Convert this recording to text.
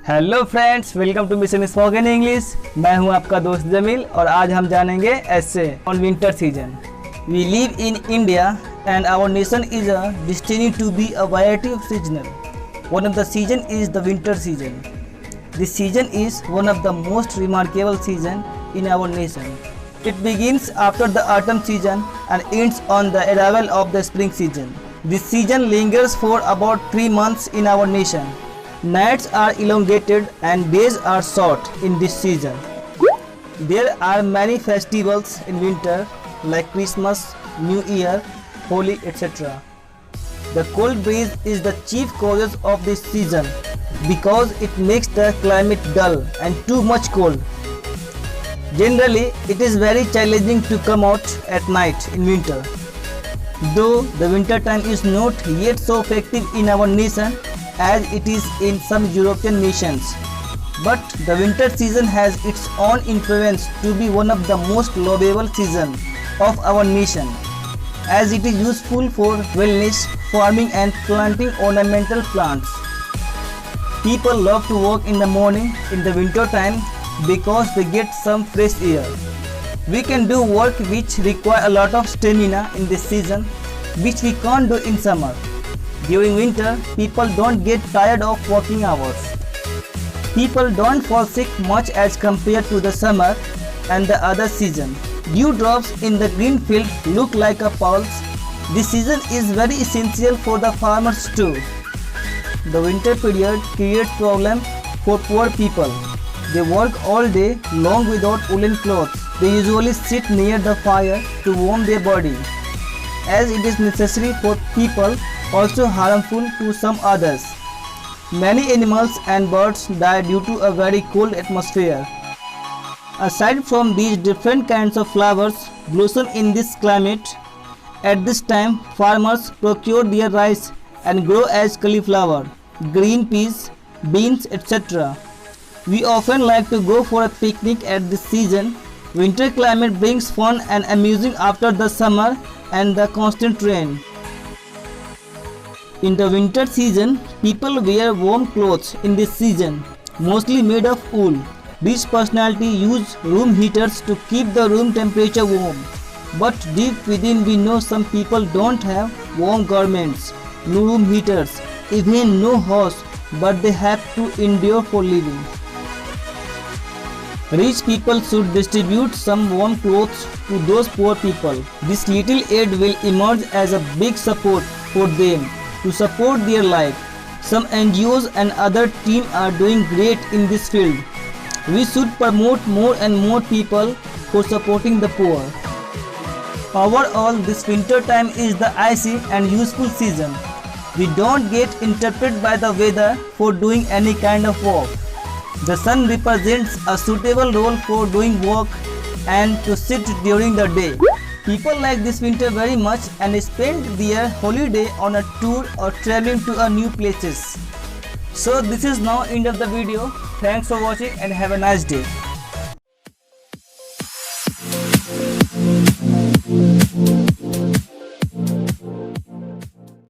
Hello friends, welcome to mission spoken English. मैं हूं आपका दोस्त जमील और आज हम जानेंगे essay on winter season. We live in India and our nation is a destiny to be a variety of seasonal. One of the season is the winter season. This season is one of the most remarkable season in our nation. It begins after the autumn season and ends on the arrival of the spring season. This season lingers for about 3 months in our nation. Nights are elongated and days are short in this season. There are many festivals in winter like Christmas, New Year, Holi, etc. The cold breeze is the chief cause of this season because it makes the climate dull and too much cold. Generally, it is very challenging to come out at night in winter. Though the winter time is not yet so effective in our nation as it is in some European nations, but the winter season has its own influence to be one of the most lovable seasons of our nation, as it is useful for wellness, farming and planting ornamental plants. People love to walk in the morning in the winter time because they get some fresh air. We can do work which require a lot of stamina in this season, which we can't do in summer. During winter, people don't get tired of working hours. People don't fall sick much as compared to the summer and the other season. Dewdrops in the green field look like a pulse. This season is very essential for the farmers too. The winter period creates problems for poor people. They work all day long without woolen clothes. They usually sit near the fire to warm their body, as it is necessary for people, also harmful to some others. Many animals and birds die due to a very cold atmosphere. Aside from these, different kinds of flowers blossom in this climate. At this time, farmers procure their rice and grow as cauliflower, green peas, beans, etc. We often like to go for a picnic at this season. Winter climate brings fun and amusing after the summer and the constant rain. In the winter season, people wear warm clothes in this season, mostly made of wool. Rich personality use room heaters to keep the room temperature warm. But deep within we know some people don't have warm garments, no room heaters, even no house, but they have to endure for living. Rich people should distribute some warm clothes to those poor people. This little aid will emerge as a big support for them to support their life. Some NGOs and other teams are doing great in this field. We should promote more and more people for supporting the poor. Overall, this winter time is the icy and useful season. We don't get interrupted by the weather for doing any kind of work. The sun represents a suitable role for doing work and to sit during the day. People like this winter very much and spend their holiday on a tour or traveling to a new places. So this is now end of the video. Thanks for watching and have a nice day.